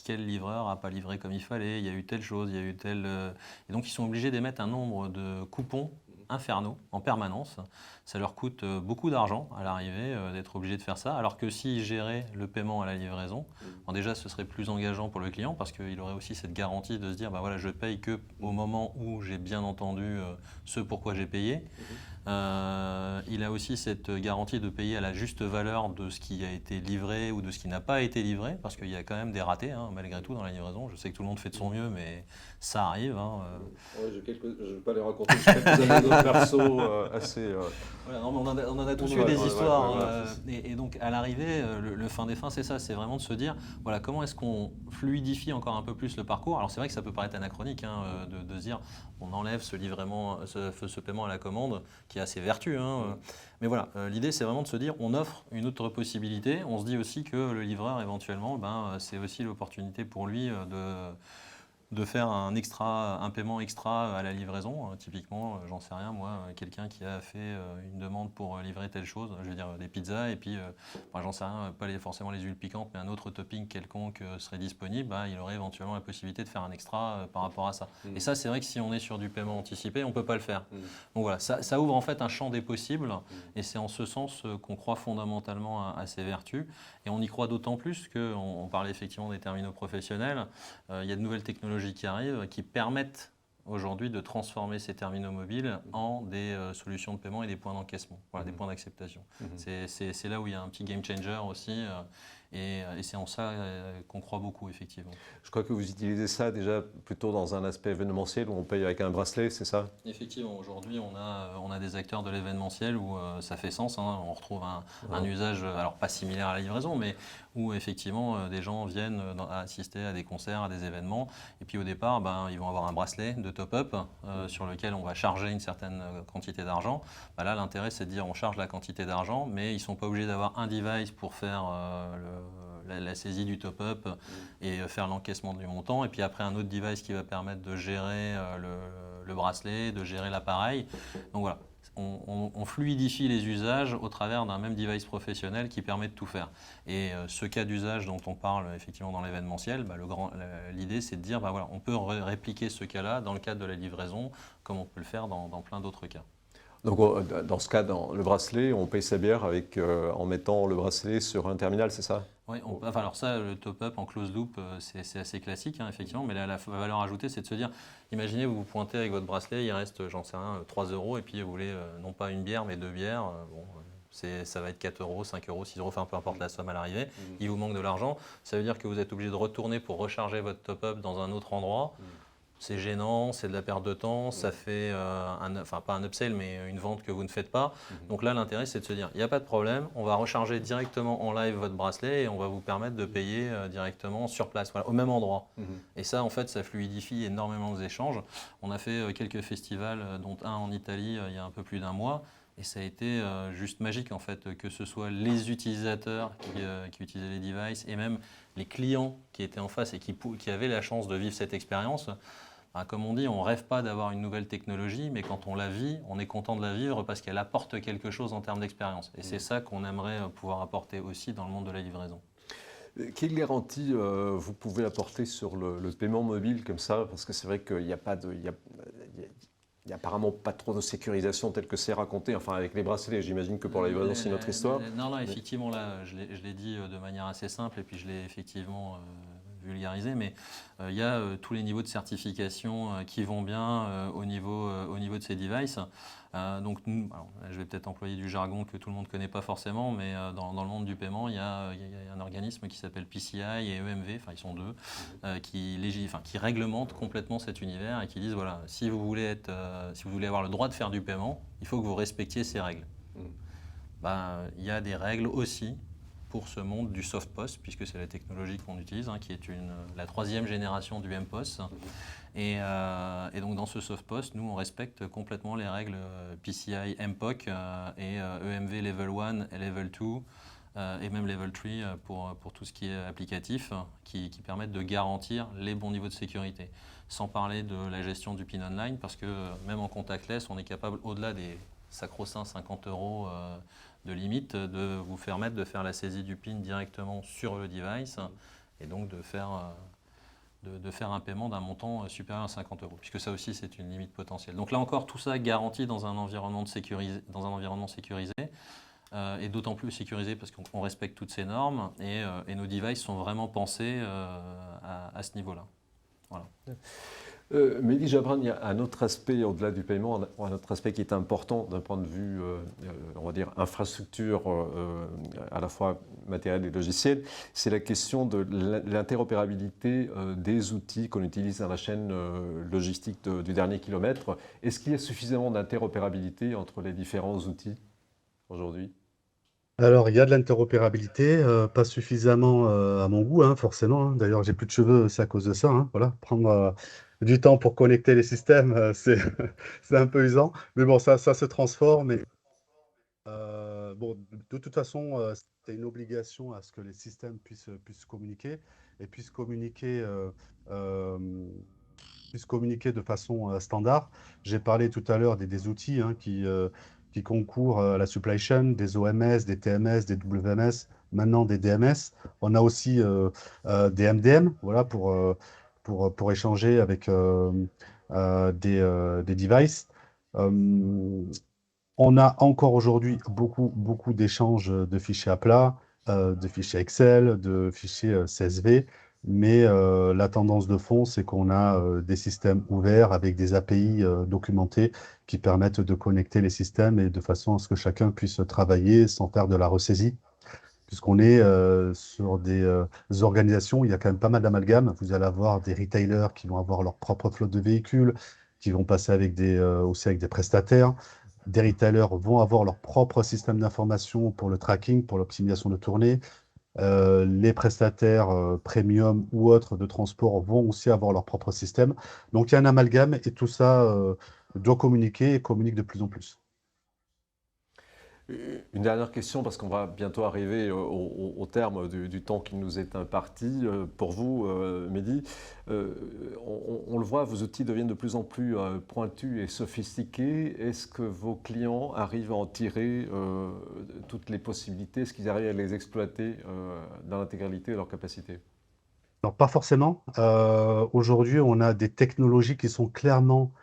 S2: quel livreur n'a pas livré comme il fallait, il y a eu telle chose, il y a eu telle... Et donc ils sont obligés d'émettre un nombre de coupons infernaux en permanence. Ça leur coûte beaucoup d'argent à l'arrivée d'être obligé de faire ça, alors que s'ils géraient le paiement à la livraison, déjà ce serait plus engageant pour le client parce qu'il aurait aussi cette garantie de se dire voilà, je paye que au moment où j'ai bien entendu ce pourquoi j'ai payé. Il a aussi cette garantie de payer à la juste valeur de ce qui a été livré ou de ce qui n'a pas été livré, parce qu'il y a quand même des ratés, malgré tout, dans la livraison. Je sais que tout le monde fait de son mieux, mais ça arrive.
S1: Ouais, je ne vais pas les raconter, j'ai quelques anecdotes perso assez...
S2: Voilà, non, mais on en a tous eu des histoires. Et donc, à l'arrivée, le fin des fins, c'est ça. C'est vraiment de se dire, voilà, comment est-ce qu'on fluidifie encore un peu plus le parcours. Alors, c'est vrai que ça peut paraître anachronique de se dire, on enlève ce paiement à la commande, qui a ses vertus. Mais voilà, l'idée, c'est vraiment de se dire, on offre une autre possibilité. On se dit aussi que le livreur, éventuellement, c'est aussi l'opportunité pour lui de faire un paiement extra à la livraison. Typiquement, j'en sais rien, moi, quelqu'un qui a fait une demande pour livrer telle chose, je veux dire des pizzas, et puis, j'en sais rien, pas forcément les huiles piquantes, mais un autre topping quelconque serait disponible, il aurait éventuellement la possibilité de faire un extra par rapport à ça. Et ça, c'est vrai que si on est sur du paiement anticipé, on ne peut pas le faire. Donc voilà, ça ouvre en fait un champ des possibles, et c'est en ce sens qu'on croit fondamentalement à ces vertus, et on y croit d'autant plus qu'on parlait effectivement des terminaux professionnels. Il y a de nouvelles technologies qui arrivent, qui permettent aujourd'hui de transformer ces terminaux mobiles en des solutions de paiement et des points d'encaissement, voilà, des points d'acceptation. C'est là où il y a un petit game changer aussi, et c'est en ça qu'on croit beaucoup, effectivement.
S1: Je crois que vous utilisez ça déjà plutôt dans un aspect événementiel où on paye avec un bracelet, c'est ça?
S2: Effectivement, aujourd'hui on a des acteurs de l'événementiel où ça fait sens, on retrouve un usage, alors pas similaire à la livraison, mais où effectivement des gens viennent assister à des concerts, à des événements, et puis au départ ils vont avoir un bracelet de top-up sur lequel on va charger une certaine quantité d'argent. Là l'intérêt c'est de dire on charge la quantité d'argent, mais ils ne sont pas obligés d'avoir un device pour faire la saisie du top-up et faire l'encaissement du montant, et puis après un autre device qui va permettre de gérer le bracelet, de gérer l'appareil. Donc voilà, on fluidifie les usages au travers d'un même device professionnel qui permet de tout faire. Et ce cas d'usage dont on parle effectivement dans l'événementiel, l'idée c'est de dire voilà, on peut répliquer ce cas-là dans le cadre de la livraison comme on peut le faire dans plein d'autres cas.
S1: Donc dans ce cas, dans le bracelet, on paye sa bière en mettant le bracelet sur un terminal, c'est ça?
S2: Oui, alors ça, le top-up en closed loop, c'est assez classique, effectivement, mais la valeur ajoutée, c'est de se dire, imaginez, vous vous pointez avec votre bracelet, il reste, j'en sais rien, 3 €, et puis vous voulez non pas une bière, mais 2 bières, ça va être 4 €, 5 €, 6 €, enfin peu importe la somme à l'arrivée, il vous manque de l'argent, ça veut dire que vous êtes obligé de retourner pour recharger votre top-up dans un autre endroit. C'est gênant, c'est de la perte de temps, ça fait, pas un upsell, mais une vente que vous ne faites pas. Donc là, l'intérêt, c'est de se dire, il n'y a pas de problème, on va recharger directement en live votre bracelet et on va vous permettre de payer directement sur place, voilà, au même endroit. Et ça, en fait, ça fluidifie énormément les échanges. On a fait quelques festivals, dont un en Italie il y a un peu plus d'un mois. Et ça a été juste magique, en fait, que ce soit les utilisateurs qui utilisaient les devices et même les clients qui étaient en face et qui avaient la chance de vivre cette expérience. Comme on dit, on ne rêve pas d'avoir une nouvelle technologie, mais quand on la vit, on est content de la vivre parce qu'elle apporte quelque chose en termes d'expérience. Et c'est ça qu'on aimerait pouvoir apporter aussi dans le monde de la livraison.
S1: Quelle garantie vous pouvez apporter sur le paiement mobile comme ça? Parce que c'est vrai qu'il n'y a pas de... Il n'y a apparemment pas trop de sécurisation telle que c'est raconté, enfin avec les bracelets, j'imagine que pour la livraison c'est notre histoire.
S2: Non, effectivement, là, je l'ai dit de manière assez simple et puis je l'ai effectivement vulgariser, mais il y a tous les niveaux de certification qui vont bien au niveau de ces devices. Donc nous, alors, je vais peut-être employer du jargon que tout le monde ne connaît pas forcément, mais dans le monde du paiement, il y a un organisme qui s'appelle PCI et EMV, enfin ils sont deux, qui réglementent complètement cet univers et qui disent voilà, si vous voulez avoir le droit de faire du paiement, il faut que vous respectiez ces règles. Il y a des règles aussi pour ce monde du soft POS, puisque c'est la technologie qu'on utilise, qui est la 3e génération du MPOS. Et donc dans ce soft POS, nous on respecte complètement les règles PCI MPOC et EMV Level 1 et Level 2 et même Level 3 pour tout ce qui est applicatif, qui permettent de garantir les bons niveaux de sécurité. Sans parler de la gestion du PIN online, parce que même en contactless, on est capable, au-delà des sacro-saints 50 € de limite, de vous permettre de faire la saisie du PIN directement sur le device et donc de faire un paiement d'un montant supérieur à 50 €, puisque ça aussi c'est une limite potentielle. Donc là encore, tout ça garanti dans un environnement sécurisé, et d'autant plus sécurisé parce qu'on respecte toutes ces normes et nos devices sont vraiment pensés à ce niveau-là. Voilà.
S1: Mehdi Jabran, il y a un autre aspect au-delà du paiement, un autre aspect qui est important d'un point de vue, on va dire, infrastructure, à la fois matérielle et logicielle, c'est la question de l'interopérabilité des outils qu'on utilise dans la chaîne logistique du dernier kilomètre. Est-ce qu'il y a suffisamment d'interopérabilité entre les différents outils aujourd'hui?
S4: Alors, il y a de l'interopérabilité, pas suffisamment à mon goût, forcément. D'ailleurs, j'ai plus de cheveux, c'est à cause de ça. Voilà, prendre du temps pour connecter les systèmes, c'est un peu usant. Mais bon, ça se transforme. Bon, de toute façon, c'est une obligation à ce que les systèmes puissent communiquer et euh, puissent communiquer de façon standard. J'ai parlé tout à l'heure des outils qui concourent à la supply chain, des OMS, des TMS, des WMS, maintenant des DMS. On a aussi des MDM, voilà, pour échanger avec des devices. Euh, on a encore aujourd'hui beaucoup d'échanges de fichiers à plat, de fichiers Excel, de fichiers CSV, mais la tendance de fond, c'est qu'on a des systèmes ouverts avec des API documentés qui permettent de connecter les systèmes et de façon à ce que chacun puisse travailler sans faire de la ressaisie. Puisqu'on est sur des organisations, il y a quand même pas mal d'amalgames. Vous allez avoir des retailers qui vont avoir leur propre flotte de véhicules, qui vont passer aussi avec des prestataires. Des retailers vont avoir leur propre système d'information pour le tracking, pour l'optimisation de tournée. Les prestataires premium ou autres de transport vont aussi avoir leur propre système. Donc il y a un amalgame et tout ça doit communiquer et communique de plus en plus.
S1: Une dernière question, parce qu'on va bientôt arriver au terme du temps qui nous est imparti. Pour vous, Mehdi, on le voit, vos outils deviennent de plus en plus pointus et sophistiqués. Est-ce que vos clients arrivent à en tirer toutes les possibilités? Est-ce qu'ils arrivent à les exploiter dans l'intégralité de leur capacité?
S4: Alors, pas forcément. Aujourd'hui, on a des technologies qui sont clairement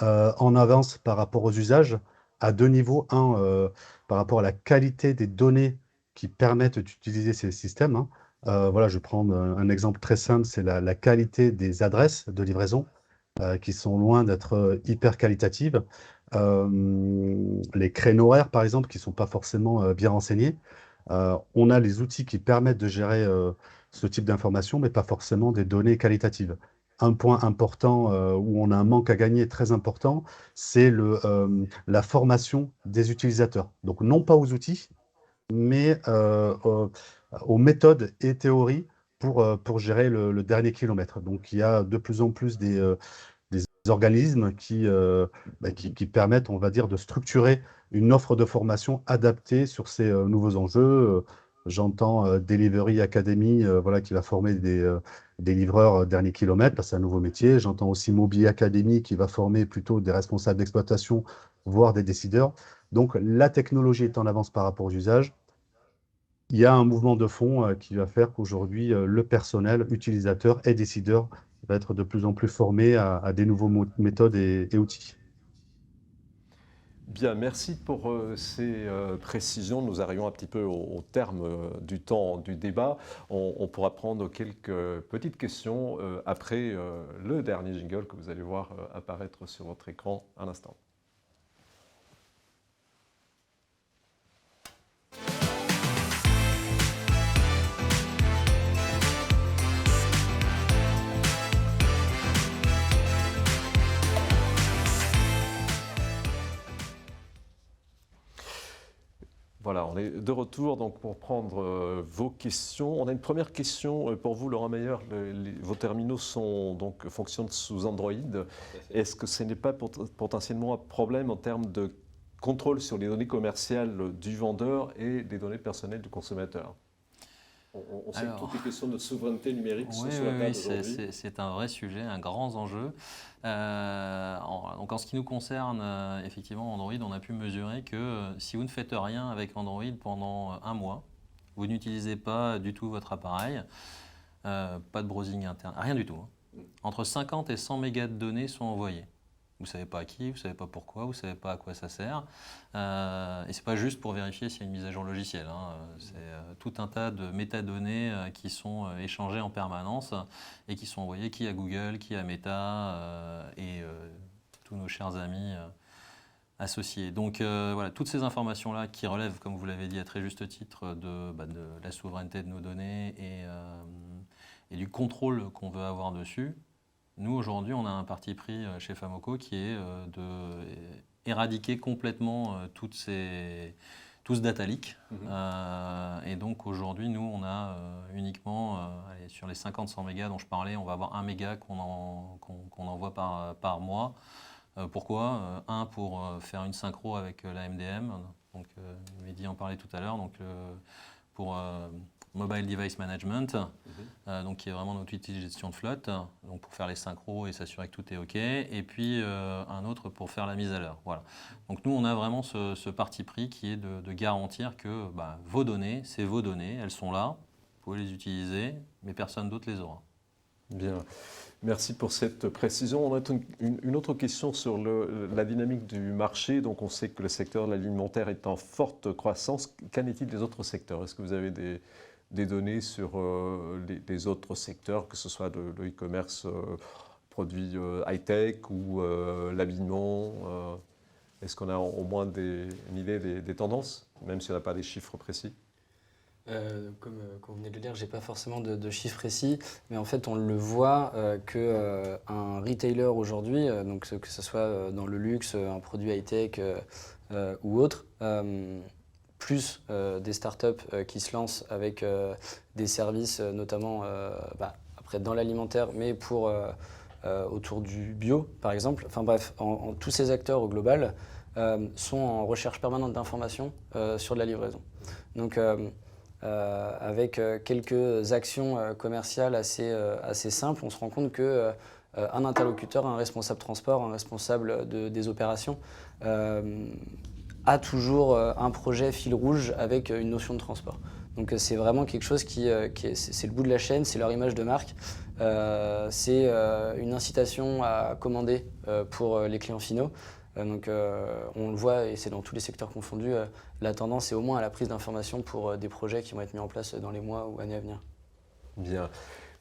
S4: en avance par rapport aux usages à deux niveaux. Un, par rapport à la qualité des données qui permettent d'utiliser ces systèmes. Voilà, je vais prendre un exemple très simple, c'est la qualité des adresses de livraison qui sont loin d'être hyper qualitatives. Les créneaux horaires, par exemple, qui ne sont pas forcément bien renseignés. On a les outils qui permettent de gérer ce type d'informations, mais pas forcément des données qualitatives. Un point important où on a un manque à gagner très important, c'est la formation des utilisateurs. Donc non pas aux outils, mais aux méthodes et théories pour gérer le dernier kilomètre. Donc il y a de plus en plus des organismes qui permettent, on va dire, de structurer une offre de formation adaptée sur ces nouveaux enjeux. J'entends Delivery Academy, voilà, qui va former des livreurs dernier kilomètre, c'est un nouveau métier. J'entends aussi Mobi Academy qui va former plutôt des responsables d'exploitation, voire des décideurs. Donc la technologie est en avance par rapport aux usages. Il y a un mouvement de fond qui va faire qu'aujourd'hui, le personnel, utilisateur et décideur va être de plus en plus formé à des nouveaux méthodes et outils.
S1: Bien, merci pour ces précisions. Nous arrivons un petit peu au terme du temps du débat. On pourra prendre quelques petites questions après le dernier jingle que vous allez voir apparaître sur votre écran à l'instant. Voilà, on est de retour donc pour prendre vos questions. On a une première question pour vous, Laurent Meyer. Vos terminaux fonctionnent sous Android. Est-ce que ce n'est pas potentiellement un problème en termes de contrôle sur les données commerciales du vendeur et des données personnelles du consommateur? On sait que toutes les questions de souveraineté numérique sont sur la table aujourd'hui.
S2: C'est un vrai sujet, un grand enjeu. Donc en ce qui nous concerne, effectivement, Android, on a pu mesurer que si vous ne faites rien avec Android pendant un mois, vous n'utilisez pas du tout votre appareil, pas de browsing interne, rien du tout. Entre 50 et 100 mégas de données sont envoyés. Vous ne savez pas à qui, vous ne savez pas pourquoi, vous ne savez pas à quoi ça sert. Et ce n'est pas juste pour vérifier s'il y a une mise à jour logicielle. C'est tout un tas de métadonnées qui sont échangées en permanence et qui sont envoyées qui à Google, qui à Meta et tous nos chers amis associés. Donc voilà, toutes ces informations-là qui relèvent, comme vous l'avez dit à très juste titre, de la souveraineté de nos données et du contrôle qu'on veut avoir dessus. Nous, aujourd'hui, on a un parti pris chez Famoco qui est d'éradiquer complètement tout ce data leak. Et donc, aujourd'hui, nous, on a uniquement, sur les 50-100 mégas dont je parlais, on va avoir 1 méga qu'on envoie par mois. Pourquoi Un, pour faire une synchro avec la MDM. Donc, Mehdi en parlait tout à l'heure. Donc, pour Mobile Device Management, donc qui est vraiment notre outil de gestion de flotte, donc pour faire les synchros et s'assurer que tout est OK, et puis un autre pour faire la mise à l'heure. Voilà. Donc nous, on a vraiment ce parti pris qui est de garantir que vos données, c'est vos données, elles sont là, vous pouvez les utiliser, mais personne d'autre les aura.
S1: Bien. Merci pour cette précision. On a une autre question sur la dynamique du marché. Donc on sait que le secteur de l'alimentaire est en forte croissance. Qu'en est-il des autres secteurs? Est-ce que vous avez des données sur les autres secteurs, que ce soit le e-commerce, produits high-tech ou l'habillement? Est-ce qu'on a au moins une idée des tendances, même si on n'a pas des chiffres précis?
S3: Comme vous venez de le dire, je n'ai pas forcément de chiffres précis, mais en fait on le voit qu'un retailer aujourd'hui, donc que ce soit dans le luxe, un produit high-tech ou autre, plus des startups qui se lancent avec des services notamment après dans l'alimentaire, mais pour autour du bio par exemple. Enfin bref, tous ces acteurs au global sont en recherche permanente d'informations sur de la livraison. Donc avec quelques actions commerciales assez simples, on se rend compte que un interlocuteur, un responsable transport, un responsable des opérations a toujours un projet fil rouge avec une notion de transport. Donc c'est vraiment quelque chose c'est le bout de la chaîne, c'est leur image de marque, c'est une incitation à commander pour les clients finaux. Donc on le voit, et c'est dans tous les secteurs confondus, la tendance est au moins à la prise d'informations pour des projets qui vont être mis en place dans les mois ou années à venir.
S1: Bien.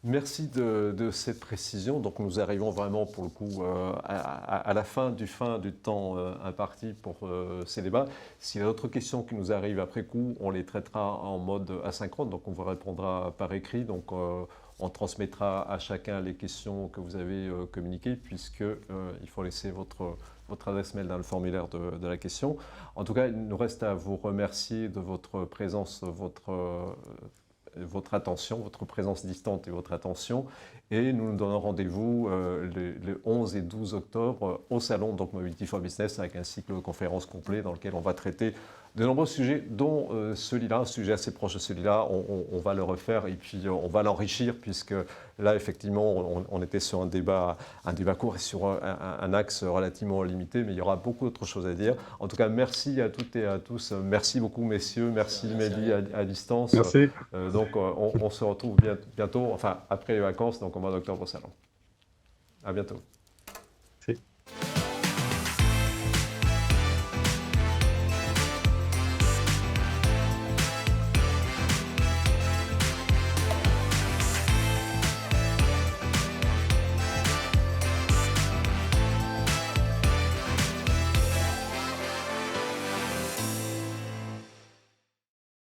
S1: Merci de cette précision. Donc nous arrivons vraiment pour le coup à la fin du temps imparti pour ces débats. S'il y a d'autres questions qui nous arrivent après coup, on les traitera en mode asynchrone, donc on vous répondra par écrit. Donc on transmettra à chacun les questions que vous avez communiquées, puisqu'il faut laisser votre adresse mail dans le formulaire de la question. En tout cas, il nous reste à vous remercier de votre présence, votre attention, votre présence distante et votre attention. Et nous nous donnons rendez-vous les 11 et 12 octobre au salon donc Mobility for Business, avec un cycle de conférences complet dans lequel on va traiter de nombreux sujets, dont celui-là, un sujet assez proche de celui-là. On va le refaire et puis on va l'enrichir, puisque là, effectivement, on était sur un débat court et sur un axe relativement limité, mais il y aura beaucoup d'autres choses à dire. En tout cas, merci à toutes et à tous. Merci beaucoup, messieurs. Merci Mehdi à distance.
S4: Merci.
S1: Donc, on se retrouve bientôt, enfin, après les vacances, donc au mois d'octobre au salon. À bientôt.